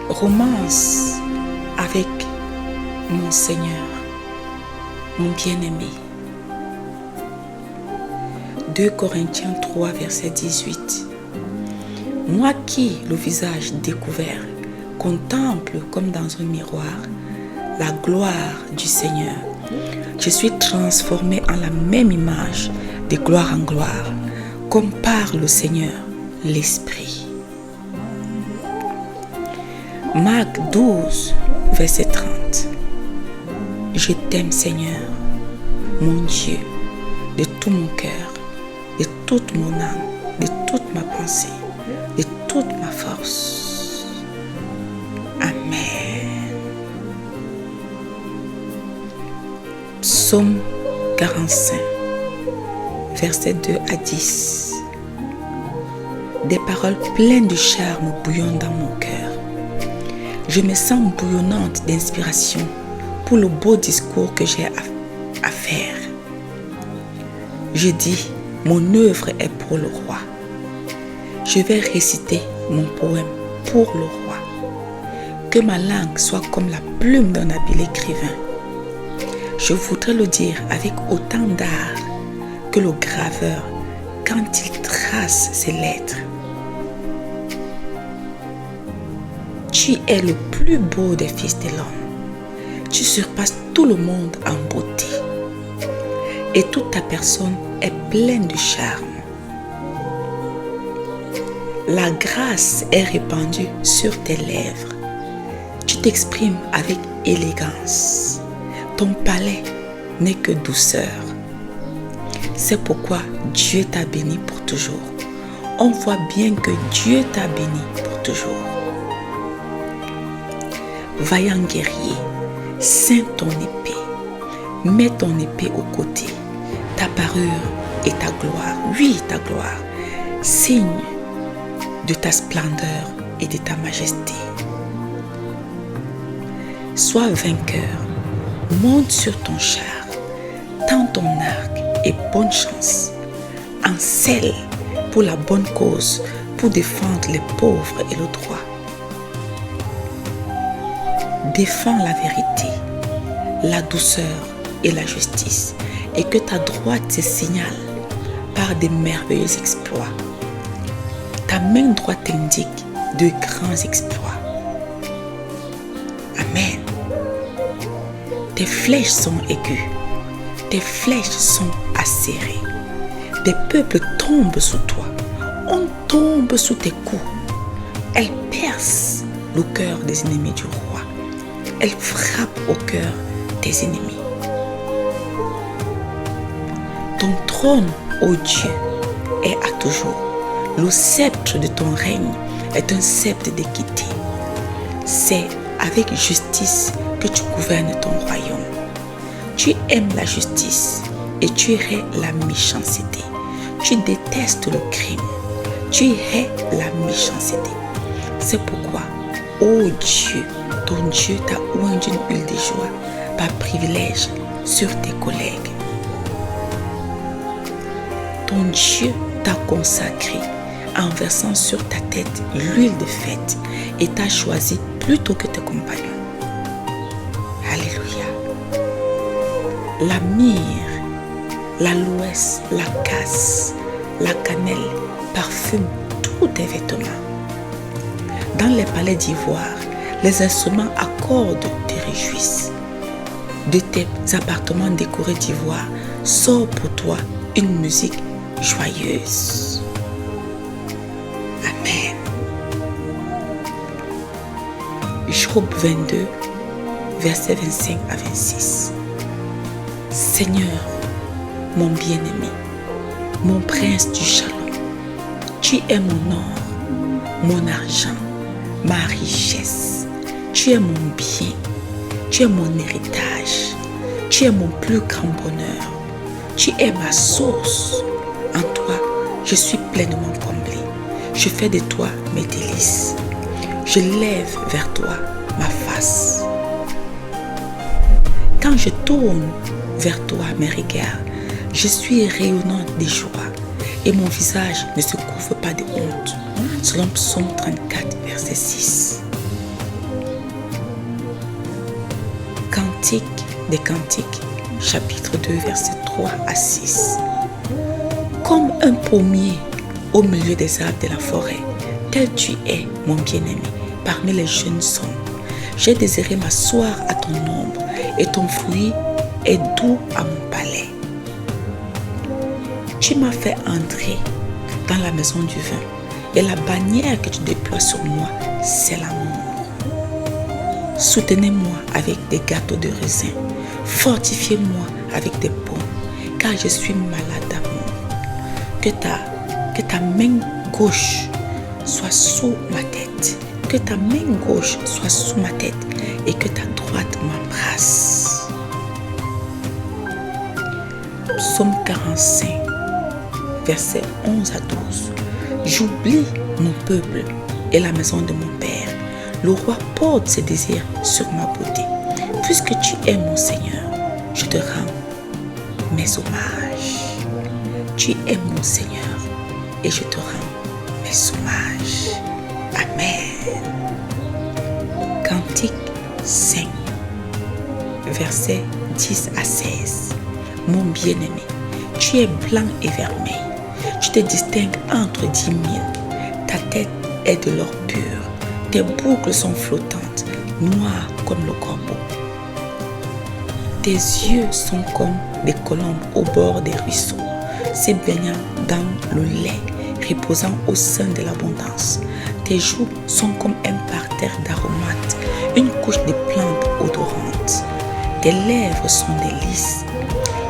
Romance avec mon Seigneur, mon bien-aimé. 2 Corinthiens 3, verset 18. Moi qui, le visage découvert, contemple comme dans un miroir la gloire du Seigneur, je suis transformé en la même image de gloire en gloire, comme par le Seigneur, l'Esprit. Marc 12, verset 30. Je t'aime, Seigneur, mon Dieu, de tout mon cœur, de toute mon âme, de toute ma pensée, de toute ma force. Amen. Psaume 45, versets 2 à 10. Des paroles pleines de charme bouillonnent dans mon cœur. Je me sens bouillonnante d'inspiration pour le beau discours que j'ai à faire. Je dis, mon œuvre est pour le roi. Je vais réciter mon poème pour le roi. Que ma langue soit comme la plume d'un habile écrivain. Je voudrais le dire avec autant d'art que le graveur quand il trace ses lettres. Tu es le plus beau des fils de l'homme. Tu surpasses tout le monde en beauté. Et toute ta personne est pleine de charme. La grâce est répandue sur tes lèvres. Tu t'exprimes avec élégance. Ton palais n'est que douceur. C'est pourquoi Dieu t'a béni pour toujours. On voit bien que Dieu t'a béni pour toujours. Vaillant guerrier, ceins ton épée, mets ton épée au côté, ta parure et ta gloire, oui ta gloire, signe de ta splendeur et de ta majesté. Sois vainqueur, monte sur ton char, tends ton arc et bonne chance, encelle pour la bonne cause, pour défendre les pauvres et le droit. Défends la vérité, la douceur et la justice, et que ta droite se signale par des merveilleux exploits. Ta main droite indique de grands exploits. Amen. Tes flèches sont aiguës, tes flèches sont acérées. Des peuples tombent sous toi, on tombe sous tes coups. Elles percent le cœur des ennemis du roi. Elle frappe au cœur des ennemis. Ton trône, ô Dieu, est à toujours. Le sceptre de ton règne est un sceptre d'équité. C'est avec justice que tu gouvernes ton royaume. Tu aimes la justice et tu hais la méchanceté. Tu détestes le crime. Tu hais la méchanceté. C'est pourquoi, ô Dieu, ton Dieu t'a oint d'une huile de joie par privilège sur tes collègues. Ton Dieu t'a consacré en versant sur ta tête l'huile de fête et t'a choisi plutôt que tes compagnons. Alléluia. La myrrhe, l'aloès, la casse, la cannelle parfument tous tes vêtements. Dans les palais d'ivoire, les instruments à cordes te réjouissent. De tes appartements décorés d'ivoire sort pour toi une musique joyeuse. Amen. Job 22, versets 25 à 26. Seigneur, mon bien-aimé, mon prince du shalom, tu es mon or, mon argent, ma richesse. Tu es mon bien, tu es mon héritage, tu es mon plus grand bonheur, tu es ma source. En toi, je suis pleinement comblé. Je fais de toi mes délices. Je lève vers toi ma face. Quand je tourne vers toi mes regards, je suis rayonnante de joie et mon visage ne se couvre pas de honte. Selon Psaume 34, verset 6. des Cantiques, chapitre 2, versets 3 à 6. Comme un pommier au milieu des arbres de la forêt, tel tu es, mon bien-aimé, parmi les jeunes hommes. J'ai désiré m'asseoir à ton ombre, et ton fruit est doux à mon palais. Tu m'as fait entrer dans la maison du vin, et la bannière que tu déploies sur moi, c'est l'amour. Soutenez-moi avec des gâteaux de raisin, fortifiez-moi avec des pommes, car je suis malade d'amour. Que ta main gauche soit sous ma tête, que ta main gauche soit sous ma tête, et que ta droite m'embrasse. Psaume 45, versets 11 à 12. J'oublie mon peuple et la maison de mon père. Le roi porte ses désirs sur ma beauté. Puisque tu es mon Seigneur, je te rends mes hommages. Tu es mon Seigneur et je te rends mes hommages. Amen. Cantique 5, versets 10 à 16. Mon bien-aimé, tu es blanc et vermeil. Tu te distingues entre 10 000. Ta tête est de l'or pur. Tes boucles sont flottantes, noires comme le corbeau. Tes yeux sont comme des colombes au bord des ruisseaux, se baignant dans le lait, reposant au sein de l'abondance. Tes joues sont comme un parterre d'aromates, une couche de plantes odorantes. Tes lèvres sont des lys,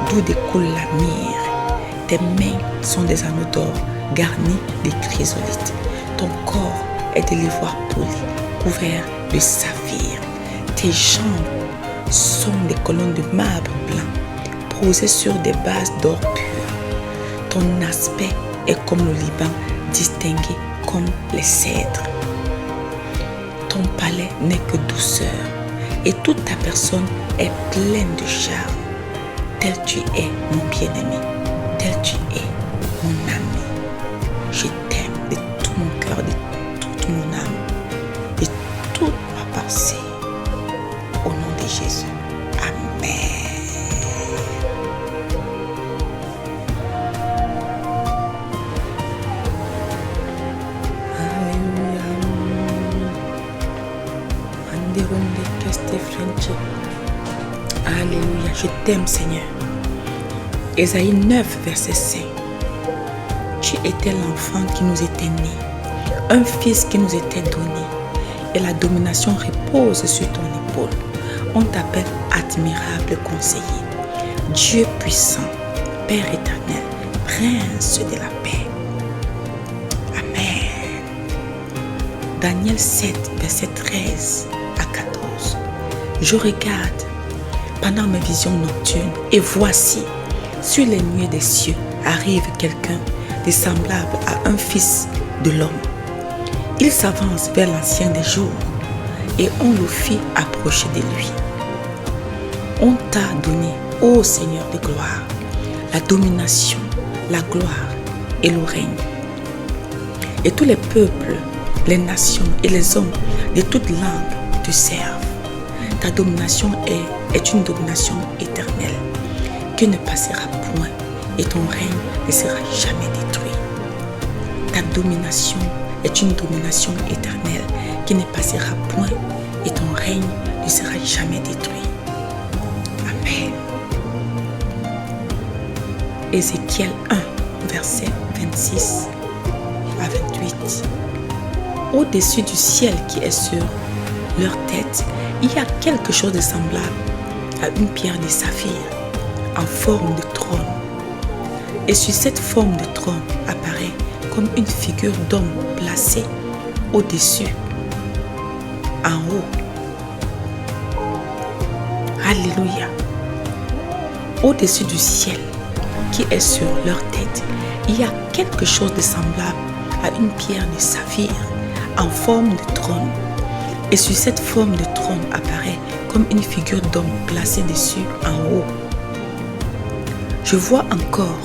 d'où découle la myrrhe. Tes mains sont des anneaux d'or garnis de chrysolites. Ton corps est de l'ivoire poli, couvert de saphir. Tes jambes sont des colonnes de marbre blanc, posées sur des bases d'or pur. Ton aspect est comme le Liban, distingué comme les cèdres. Ton palais n'est que douceur, et toute ta personne est pleine de charme. Tel tu es, mon bien-aimé, tel tu es, mon ami. Je t'aime de tout mon cœur, de toute mon âme, de toute ma pensée. Au nom de Jésus. Amen. Alléluia. Alléluia. Je t'aime, Seigneur. Ésaïe 9, verset 5. Tu étais l'enfant qui nous était né, un fils qui nous était donné, et la domination repose sur ton épaule. On t'appelle admirable conseiller, Dieu puissant, Père éternel, Prince de la paix. Amen. Daniel 7, verset 13 à 14. Je regarde pendant mes visions nocturnes, et voici, sur les nuées des cieux, arrive quelqu'un de semblable à un fils de l'homme. Il s'avance vers l'ancien des jours, et on le fit approcher de lui. On t'a donné, ô Seigneur de gloire, la domination, la gloire et le règne. Et tous les peuples, les nations et les hommes de toutes langues te servent. Ta domination est une domination éternelle qui ne passera point, et ton règne ne sera jamais détruit. Ta domination est une domination éternelle qui ne passera point, et ton règne ne sera jamais détruit. Amen. Ézéchiel 1, verset 26 à 28. Au-dessus du ciel qui est sur leur tête, il y a quelque chose de semblable à une pierre de saphir en forme de trône. Et sur cette forme de trône apparaît comme une figure d'homme placée au-dessus, en haut. Alléluia. Au-dessus du ciel qui est sur leur tête, il y a quelque chose de semblable à une pierre de saphir en forme de trône. Et sur cette forme de trône apparaît comme une figure d'homme placée dessus en haut. Je vois encore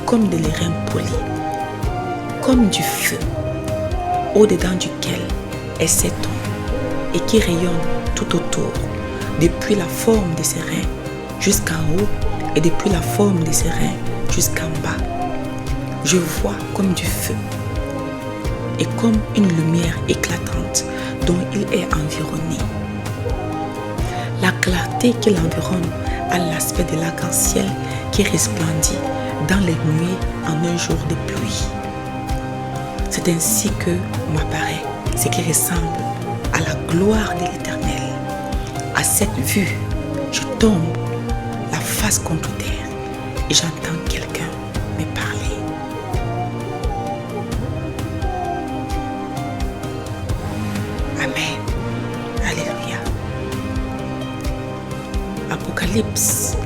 comme de l'airain poli, comme du feu, au-dedans duquel est cet homme et qui rayonne tout autour, depuis la forme de ses reins jusqu'en haut et depuis la forme de ses reins jusqu'en bas. Je vois comme du feu et comme une lumière éclatante dont il est environné. La clarté qui l'environne a l'aspect de l'arc-en-ciel qui resplendit dans les nuées en un jour de pluie. C'est ainsi que m'apparaît ce qui ressemble à la gloire de l'Éternel. À cette vue, je tombe la face contre terre et j'entends quelqu'un me parler. Amen. Alléluia. Apocalypse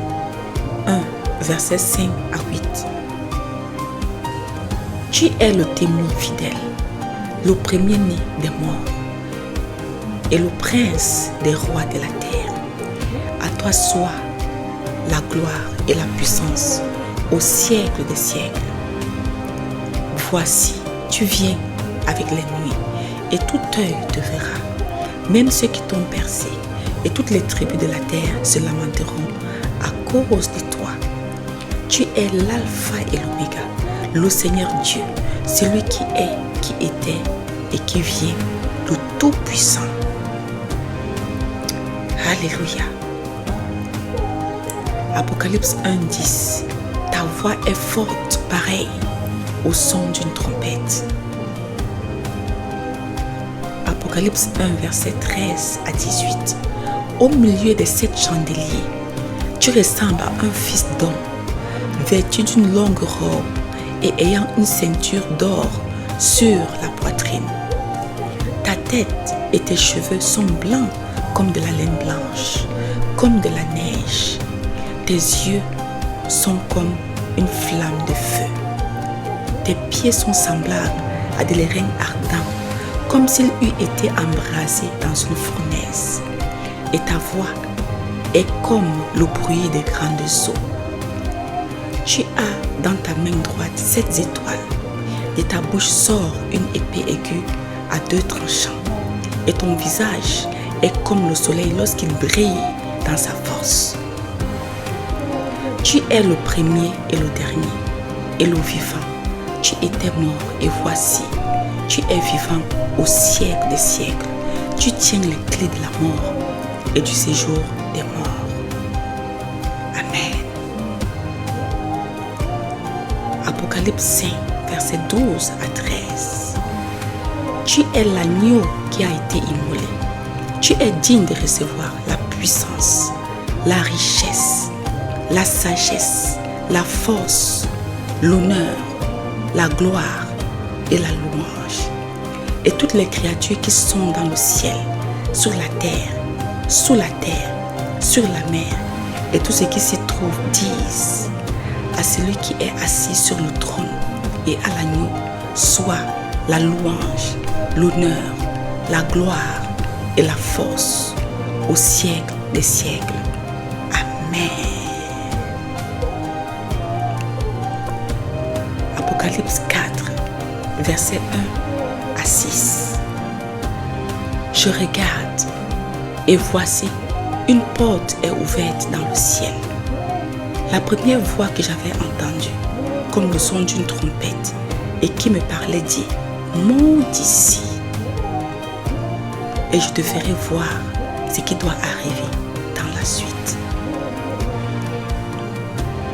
1, versets 5 à 8. Tu es le témoin fidèle, le premier-né des morts et le prince des rois de la terre. À toi soit la gloire et la puissance au siècle des siècles. Voici, tu viens avec les nuées, et tout œil te verra, même ceux qui t'ont percé, et toutes les tribus de la terre se lamenteront à cause de toi. Tu es l'alpha et l'oméga, le Seigneur Dieu, celui qui est, qui était et qui vient, le Tout-Puissant. Alléluia. Apocalypse 1:10. Ta voix est forte, pareille au son d'une trompette. Apocalypse 1, verset 13 à 18. Au milieu des 7 chandeliers, tu ressembles à un fils d'homme, vêtu d'une longue robe et ayant une ceinture d'or sur la poitrine. Ta tête et tes cheveux sont blancs comme de la laine blanche, comme de la neige. Tes yeux sont comme une flamme de feu. Tes pieds sont semblables à des lairins ardents, comme s'ils eussent été embrasés dans une fournaise. Et ta voix est comme le bruit des grandes eaux. Tu as dans ta main droite 7 étoiles. De ta bouche sort une épée aiguë à 2 tranchants. Et ton visage est comme le soleil lorsqu'il brille dans sa force. Tu es le premier et le dernier, et le vivant. Tu étais mort et voici, tu es vivant au siècle des siècles. Tu tiens les clés de la mort et du séjour des morts. Amen. Apocalypse 5, versets 12 à 13. Tu es l'agneau qui a été immolé. Tu es digne de recevoir la puissance, la richesse, la sagesse, la force, l'honneur, la gloire et la louange. Et toutes les créatures qui sont dans le ciel, sur la terre, sous la terre, sur la mer, et tout ce qui s'y trouve disent à celui qui est assis sur le trône et à l'agneau soit la louange, l'honneur, la gloire et la force au siècle des siècles. Amen. Apocalypse 4, versets 1 à 6. Je regarde et voici, une porte est ouverte dans le ciel. La première voix que j'avais entendue, comme le son d'une trompette, et qui me parlait dit, monte ici, et je te ferai voir ce qui doit arriver dans la suite.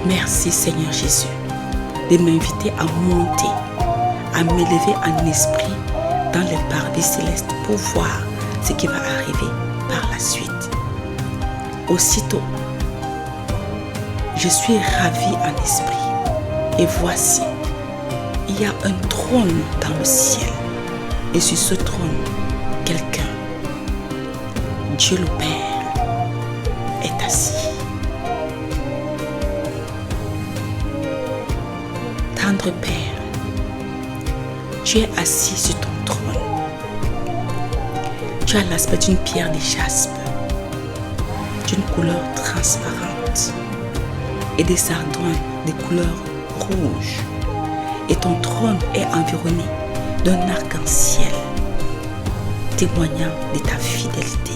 Merci Seigneur Jésus de m'inviter à monter, à m'élever en esprit dans les paradis célestes pour voir ce qui va arriver par la suite. Aussitôt, je suis ravie en esprit et voici, il y a un trône dans le ciel et sur ce trône, quelqu'un, Dieu le Père, est assis. Tendre Père, tu es assis sur ton trône. Tu as l'aspect d'une pierre de jaspe, d'une couleur transparente et des sardoines de couleur rouge. Et ton trône est environné d'un arc-en-ciel, témoignant de ta fidélité.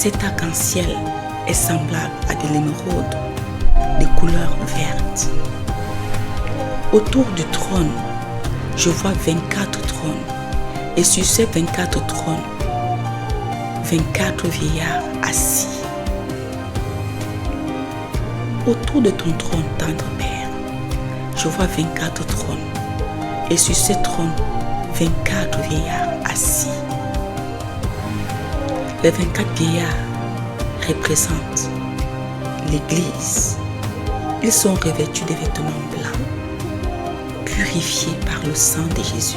Cet arc-en-ciel est semblable à de l'émeraude de couleur verte. Autour du trône, je vois 24 trônes, et sur ces 24 trônes, 24 vieillards assis. Autour de ton trône, tendre Père, je vois 24 trônes, et sur ces trônes, 24 vieillards assis. Les 24 vieillards représentent l'Église. Ils sont revêtus de vêtements blancs, purifiés par le sang de Jésus,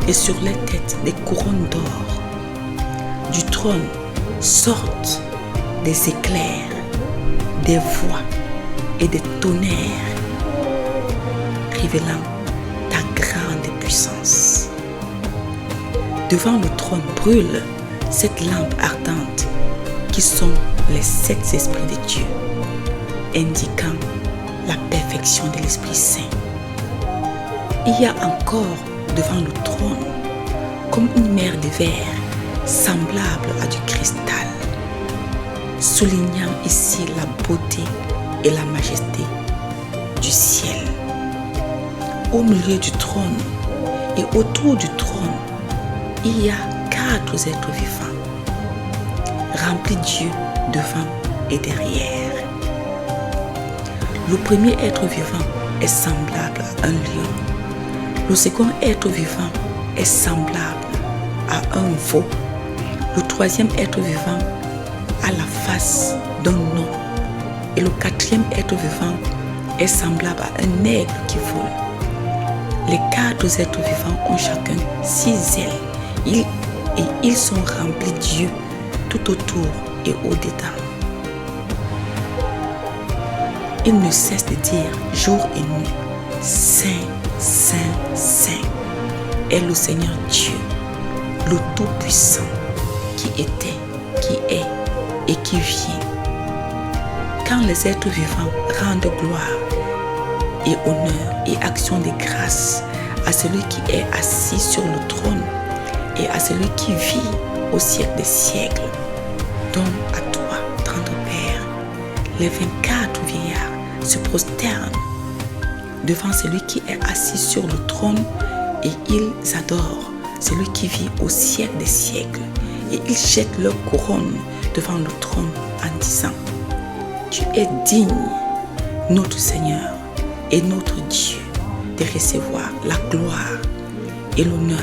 et sur les têtes des couronnes d'or. Du trône sortent des éclairs, des voix et des tonnerres, révélant ta grande puissance. Devant le trône brûle cette lampe ardente qui sont les 7 esprits de Dieu, indiquant la perfection de l'Esprit Saint. Il y a encore devant le trône comme une mer de verre semblable à du cristal, soulignant ici la beauté et la majesté du ciel. Au milieu du trône et autour du trône, il y a 4 êtres vivants, remplis Dieu devant et derrière. Le premier être vivant est semblable à un lion. Le second être vivant est semblable à un veau. Le troisième être vivant a la face d'un homme. Et le quatrième être vivant est semblable à un aigle qui vole. Les 4 êtres vivants ont chacun 6 ailes. Ils sont remplis de Dieu tout autour et au-dedans. Ils ne cessent de dire jour et nuit, Saint, Saint, Saint est le Seigneur Dieu, le Tout-Puissant, qui était, qui est et qui vient. Quand les êtres vivants rendent gloire et honneur et action de grâce à celui qui est assis sur le trône et à celui qui vit au siècle des siècles, donc à toi, tendre Père, les 24 vieillards se prosternent devant celui qui est assis sur le trône et ils adorent celui qui vit au siècle des siècles, et ils jettent leur couronne devant le trône en disant: Tu es digne, notre Seigneur et notre Dieu, de recevoir la gloire et l'honneur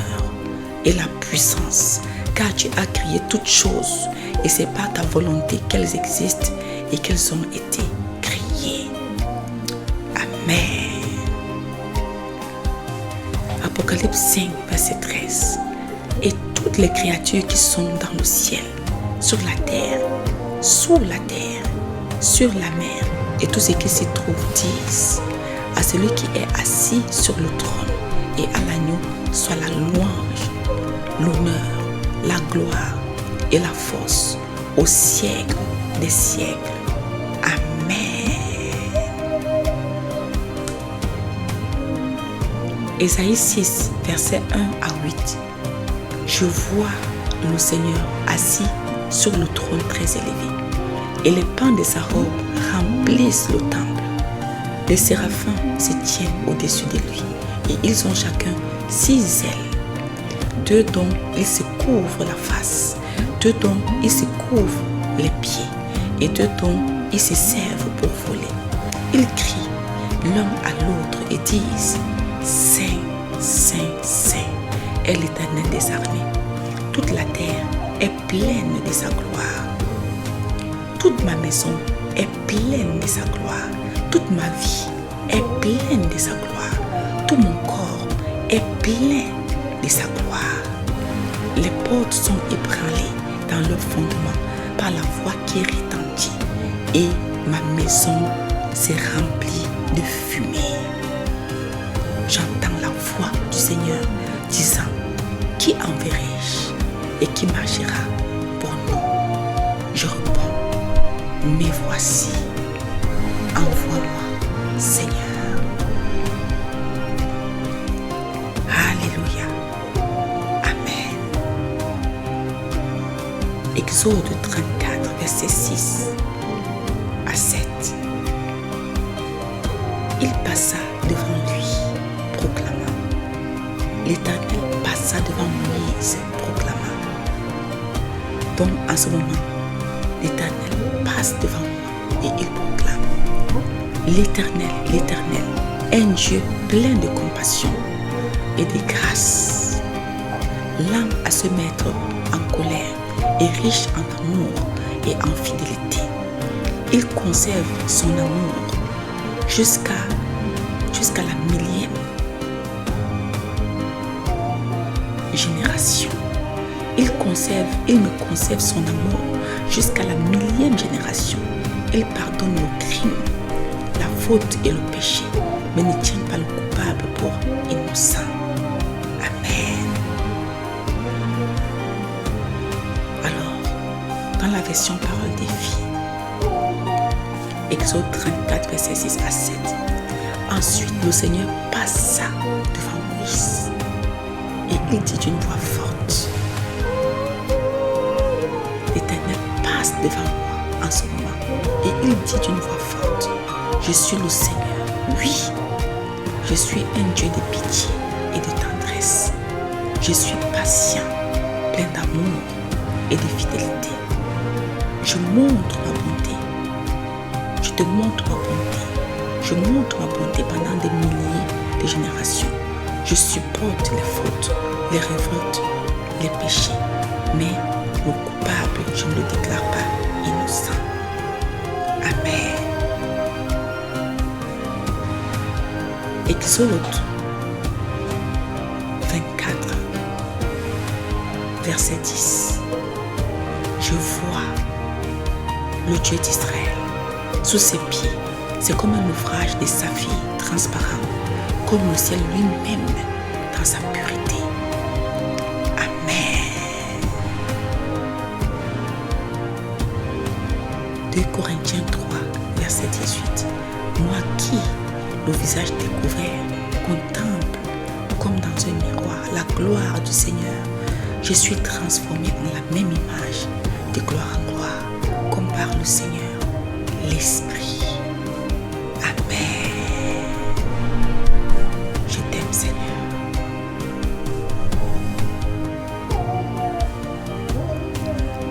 et la puissance, car tu as créé toutes choses et c'est par ta volonté qu'elles existent et qu'elles ont été créées. Amen. Apocalypse 5, verset 13. Et toutes les créatures qui sont dans le ciel, sur la terre, sous la terre, sur la mer et tout ce qui s'y trouve disent à celui qui est assis sur le trône et à l'agneau soit la louange, l'honneur, la gloire et la force au siècle des siècles. Amen. Ésaïe 6, versets 1 à 8. Je vois le Seigneur assis sur le trône très élevé, et les pans de sa robe remplissent le temple. Les séraphins se tiennent au-dessus de lui, et ils ont chacun 6 ailes, 2 dont ils se couvrent la face, 2 dont ils se couvrent les pieds, et 2 dont ils se servent pour voler. Ils crient l'un à l'autre et disent: Saint, Saint, Saint est l'Éternel des armées. Toute la terre est pleine de sa gloire. Toute ma maison est pleine de sa gloire. Toute ma vie est pleine de sa gloire. Tout mon corps est plein de sa gloire. Les portes sont ébranlées dans leur fondement par la voix qui retentit, et ma maison s'est remplie de fumée. J'entends la voix du Seigneur disant: Qui enverrai-je et qui marchera pour nous? Je réponds: Me voici, envoie-moi, Seigneur. Alléluia. Amen. Exode 34. versets 6 à 7. Il passa devant lui, proclamant. L'Éternel passa devant Moïse, proclamant. Donc en ce moment, l'Éternel passe devant moi et il proclame. L'Éternel, l'Éternel, un Dieu plein de compassion et de grâce, lent à se mettre en colère et riche en amour et en fidélité. Il conserve son amour jusqu'à la millième génération. Il me conserve son amour jusqu'à la millième génération. Il pardonne le crime, la faute et le péché, mais ne tient pas le coupable pour innocent. Amen. Alors, dans la version Parole des filles, Exode 34, verset 6 à 7. Ensuite, le Seigneur passa devant Moïse et il dit d'une voix forte. L'Éternel passe devant moi en ce moment et il dit d'une voix forte. Je suis le Seigneur, oui, je suis un Dieu de pitié et de tendresse. Je suis patient, plein d'amour et de fidélité. Je montre ma bonté. Je te montre ma bonté. Je montre ma bonté pendant des milliers de générations. Je supporte les fautes, les révoltes, les péchés. Mais le coupable, je ne le déclare pas innocent. Amen. Exode 24, verset 10. Je vois le Dieu d'Israël sous ses pieds. C'est comme un ouvrage de saphir transparent, comme le ciel lui-même dans sa pureté. Amen. 2 Corinthiens 3, verset 18. Moi qui, le visage découvert, contemple comme dans un miroir la gloire du Seigneur, je suis transformé en la même image de gloire en gloire, comme par le Seigneur, l'Esprit. Amen. Je t'aime, Seigneur.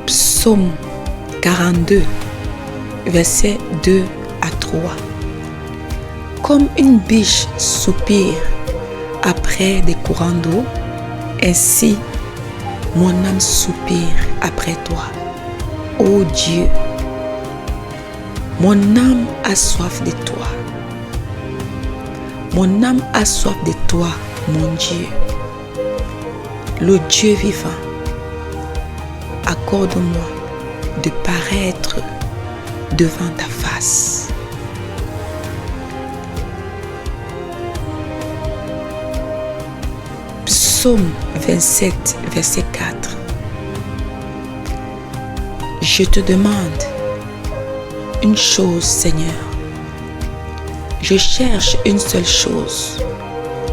Psaume 42, versets 2 à 3. Comme une biche soupire après des courants d'eau, ainsi mon âme soupire après toi, ô Dieu. Mon âme a soif de toi. Mon âme a soif de toi, mon Dieu. Le Dieu vivant, accorde-moi de paraître devant ta face. Psaume 27, verset 4. Je te demande une chose, Seigneur. Je cherche une seule chose,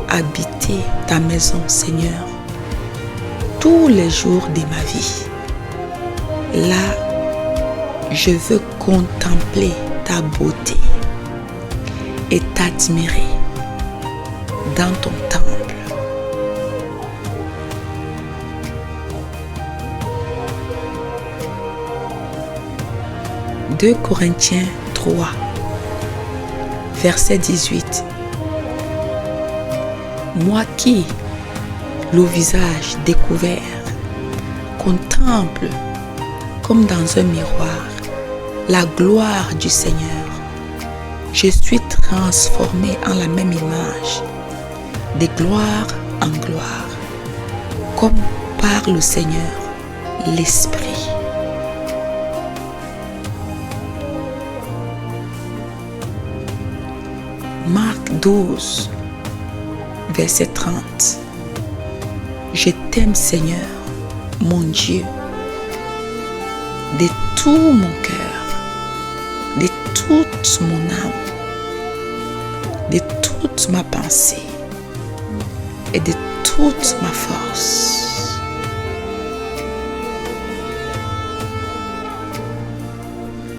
habiter ta maison, Seigneur, tous les jours de ma vie. Là, je veux contempler ta beauté et t'admirer dans ton temple. 2 Corinthiens 3, verset 18. Moi qui, le visage découvert, contemple comme dans un miroir la gloire du Seigneur, je suis transformé en la même image, de gloire en gloire, comme par le Seigneur, l'Esprit. Marc 12, verset 30. Je t'aime, Seigneur, mon Dieu, de tout mon cœur, de toute mon âme, de toute ma pensée et de toute ma force.